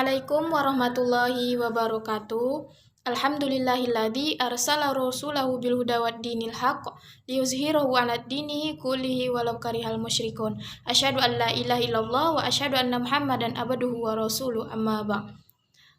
Assalamualaikum warahmatullahi wabarakatuh. Alhamdulillahilladzi arsala rasulahu bil huda wad dinil haqq liyuzhirahu 'alad dinihi kullihi walau karihal musyrikun. Asyhadu an la ilaha illallah wa asyhadu anna Muhammadan abduhu wa rasuluh amma ba'd.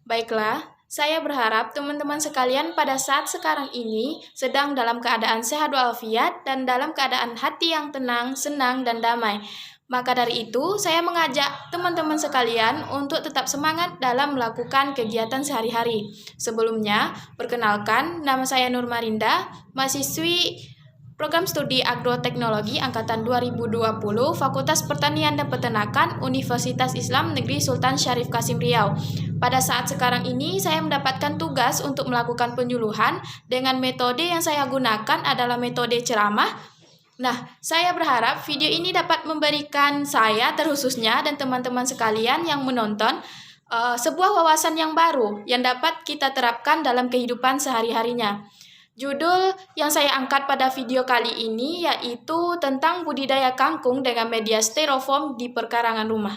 Baiklah, saya berharap teman-teman sekalian pada saat sekarang ini sedang dalam keadaan sehat walafiat dan dalam keadaan hati yang tenang, senang, dan damai. Maka dari itu, saya mengajak teman-teman sekalian untuk tetap semangat dalam melakukan kegiatan sehari-hari. Sebelumnya, perkenalkan, nama saya Nur Marinda, mahasiswi Program Studi Agroteknologi Angkatan 2020, Fakultas Pertanian dan Peternakan, Universitas Islam Negeri Sultan Syarif Kasim Riau. Pada saat sekarang ini, saya mendapatkan tugas untuk melakukan penyuluhan dengan metode yang saya gunakan adalah metode ceramah. Nah, saya berharap video ini dapat memberikan saya terkhususnya dan teman-teman sekalian yang menonton sebuah wawasan yang baru yang dapat kita terapkan dalam kehidupan sehari-harinya. Judul yang saya angkat pada video kali ini yaitu tentang budidaya kangkung dengan media styrofoam di perkarangan rumah.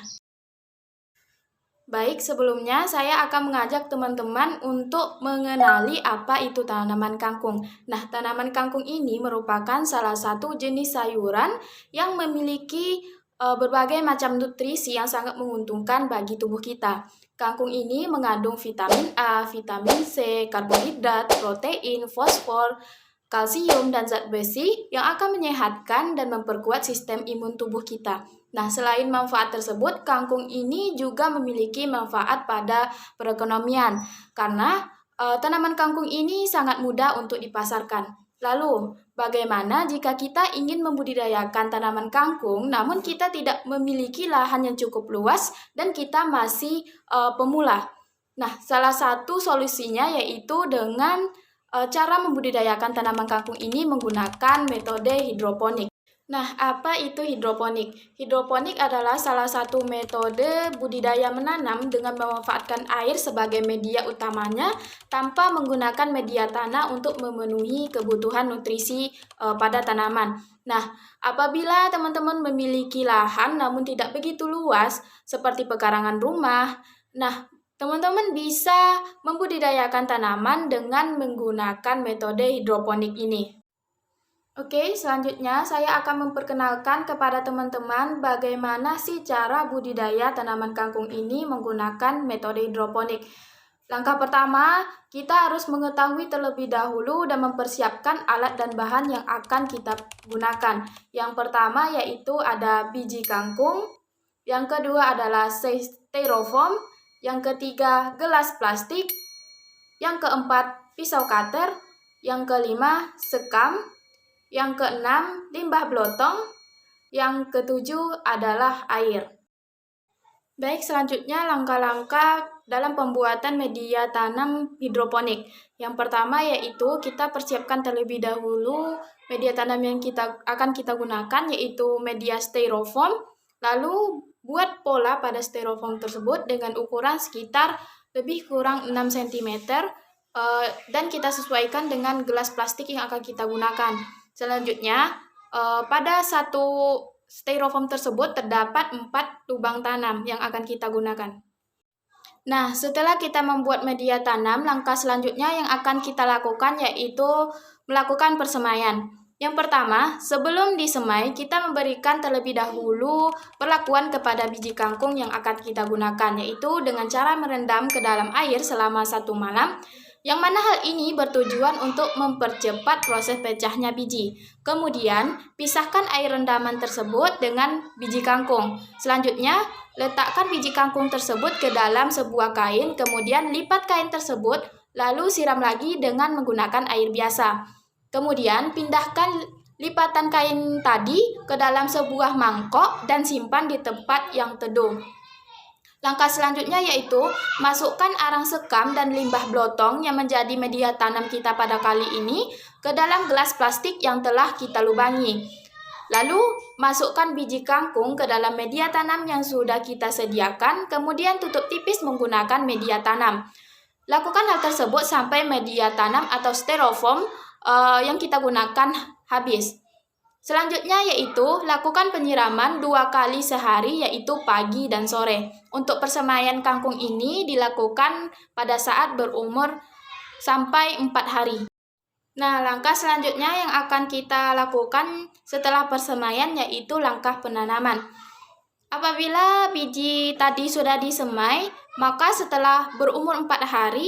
Baik, sebelumnya saya akan mengajak teman-teman untuk mengenali apa itu tanaman kangkung. Nah, tanaman kangkung ini merupakan salah satu jenis sayuran yang memiliki berbagai macam nutrisi yang sangat menguntungkan bagi tubuh kita. Kangkung ini mengandung vitamin A, vitamin C, karbohidrat, protein, fosfor, kalsium, dan zat besi yang akan menyehatkan dan memperkuat sistem imun tubuh kita. Nah, selain manfaat tersebut, kangkung ini juga memiliki manfaat pada perekonomian karena tanaman kangkung ini sangat mudah untuk dipasarkan. Lalu, bagaimana jika kita ingin membudidayakan tanaman kangkung namun kita tidak memiliki lahan yang cukup luas dan kita masih pemula? Nah, salah satu solusinya yaitu dengan cara membudidayakan tanaman kangkung ini menggunakan metode hidroponik. Nah, apa itu hidroponik? Hidroponik adalah salah satu metode budidaya menanam dengan memanfaatkan air sebagai media utamanya tanpa menggunakan media tanah untuk memenuhi kebutuhan nutrisi pada tanaman. Nah, apabila teman-teman memiliki lahan namun tidak begitu luas seperti pekarangan rumah, nah teman-teman bisa membudidayakan tanaman dengan menggunakan metode hidroponik ini. Oke, selanjutnya saya akan memperkenalkan kepada teman-teman bagaimana sih cara budidaya tanaman kangkung ini menggunakan metode hidroponik. Langkah pertama, kita harus mengetahui terlebih dahulu dan mempersiapkan alat dan bahan yang akan kita gunakan. Yang pertama yaitu ada biji kangkung, yang kedua adalah styrofoam, yang ketiga gelas plastik, yang keempat pisau cutter, yang kelima sekam, yang keenam limbah blotong, yang ketujuh adalah air. Baik, selanjutnya langkah-langkah dalam pembuatan media tanam hidroponik. Yang pertama yaitu kita persiapkan terlebih dahulu media tanam yang akan kita gunakan yaitu media styrofoam. Lalu buat pola pada styrofoam tersebut dengan ukuran sekitar lebih kurang 6 cm dan kita sesuaikan dengan gelas plastik yang akan kita gunakan. Selanjutnya, pada satu styrofoam tersebut terdapat 4 lubang tanam yang akan kita gunakan. Nah, setelah kita membuat media tanam, langkah selanjutnya yang akan kita lakukan yaitu melakukan persemaian. Yang pertama, sebelum disemai, kita memberikan terlebih dahulu perlakuan kepada biji kangkung yang akan kita gunakan, yaitu dengan cara merendam ke dalam air selama 1 malam, yang mana hal ini bertujuan untuk mempercepat proses pecahnya biji. Kemudian, pisahkan air rendaman tersebut dengan biji kangkung. Selanjutnya, letakkan biji kangkung tersebut ke dalam sebuah kain, kemudian lipat kain tersebut, lalu siram lagi dengan menggunakan air biasa. Kemudian, pindahkan lipatan kain tadi ke dalam sebuah mangkok dan simpan di tempat yang teduh. Langkah selanjutnya yaitu masukkan arang sekam dan limbah blotong yang menjadi media tanam kita pada kali ini ke dalam gelas plastik yang telah kita lubangi. Lalu masukkan biji kangkung ke dalam media tanam yang sudah kita sediakan, kemudian tutup tipis menggunakan media tanam. Lakukan hal tersebut sampai media tanam atau styrofoam yang kita gunakan habis. Selanjutnya yaitu lakukan penyiraman 2 kali sehari yaitu pagi dan sore. Untuk persemaian kangkung ini dilakukan pada saat berumur sampai 4 hari. Nah, langkah selanjutnya yang akan kita lakukan setelah persemaian yaitu langkah penanaman. Apabila biji tadi sudah disemai, maka setelah berumur 4 hari,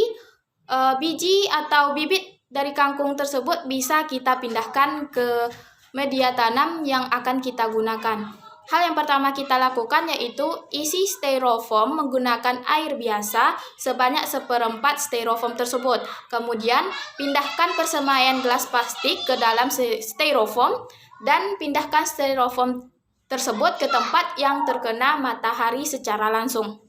biji atau bibit dari kangkung tersebut bisa kita pindahkan ke media tanam yang akan kita gunakan. Hal yang pertama kita lakukan yaitu isi styrofoam menggunakan air biasa sebanyak 1/4 styrofoam tersebut. Kemudian pindahkan persemaian gelas plastik ke dalam styrofoam dan pindahkan styrofoam tersebut ke tempat yang terkena matahari secara langsung.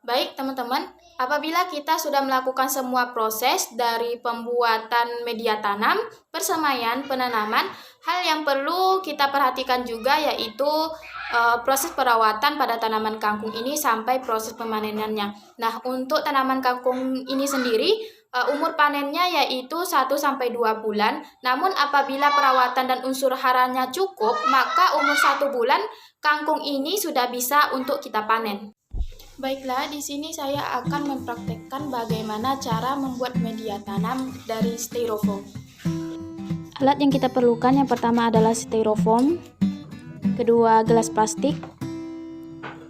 Baik teman-teman, apabila kita sudah melakukan semua proses dari pembuatan media tanam, persemaian, penanaman, hal yang perlu kita perhatikan juga yaitu proses perawatan pada tanaman kangkung ini sampai proses pemanenannya. Nah, untuk tanaman kangkung ini sendiri, umur panennya yaitu 1-2 bulan. Namun apabila perawatan dan unsur haranya cukup, maka umur 1 bulan kangkung ini sudah bisa untuk kita panen. Baiklah, di sini saya akan mempraktekkan bagaimana cara membuat media tanam dari styrofoam. Alat yang kita perlukan yang pertama adalah styrofoam, kedua gelas plastik,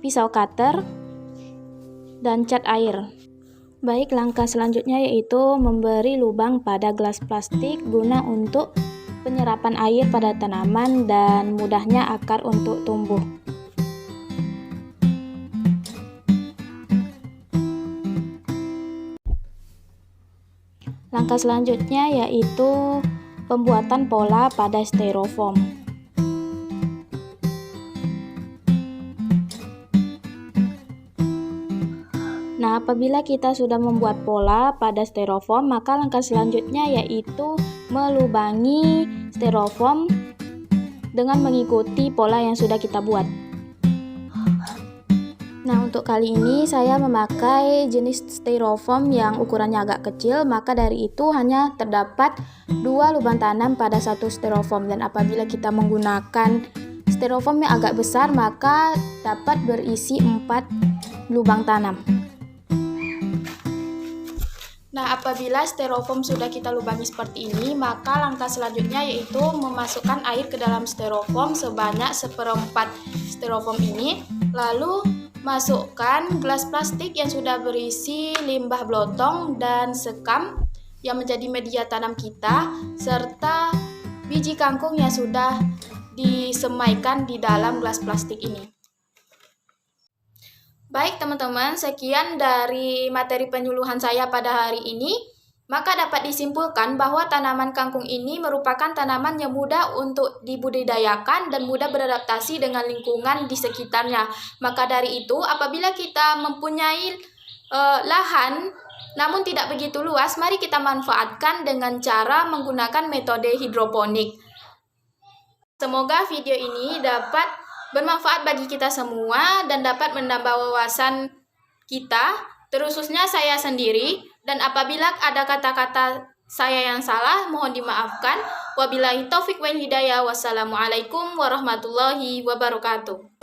pisau cutter, dan cat air. Baik, langkah selanjutnya yaitu memberi lubang pada gelas plastik guna untuk penyerapan air pada tanaman dan mudahnya akar untuk tumbuh. Langkah selanjutnya yaitu pembuatan pola pada styrofoam. Nah, apabila kita sudah membuat pola pada styrofoam, maka langkah selanjutnya yaitu melubangi styrofoam dengan mengikuti pola yang sudah kita buat. Nah, untuk kali ini saya memakai jenis styrofoam yang ukurannya agak kecil, maka dari itu hanya terdapat 2 lubang tanam pada satu styrofoam, dan apabila kita menggunakan styrofoam yang agak besar maka dapat berisi 4 lubang tanam. Nah, apabila styrofoam sudah kita lubangi seperti ini, maka langkah selanjutnya yaitu memasukkan air ke dalam styrofoam sebanyak 1/4 styrofoam ini, lalu masukkan gelas plastik yang sudah berisi limbah blotong dan sekam yang menjadi media tanam kita, serta biji kangkung yang sudah disemaikan di dalam gelas plastik ini. Baik teman-teman, sekian dari materi penyuluhan saya pada hari ini. Maka dapat disimpulkan bahwa tanaman kangkung ini merupakan tanaman yang mudah untuk dibudidayakan dan mudah beradaptasi dengan lingkungan di sekitarnya. Maka dari itu, apabila kita mempunyai lahan namun tidak begitu luas, mari kita manfaatkan dengan cara menggunakan metode hidroponik. Semoga video ini dapat bermanfaat bagi kita semua dan dapat menambah wawasan kita, terkhususnya saya sendiri. Dan apabila ada kata-kata saya yang salah, mohon dimaafkan. Wabillahi taufik wal hidayah. Wassalamualaikum warahmatullahi wabarakatuh.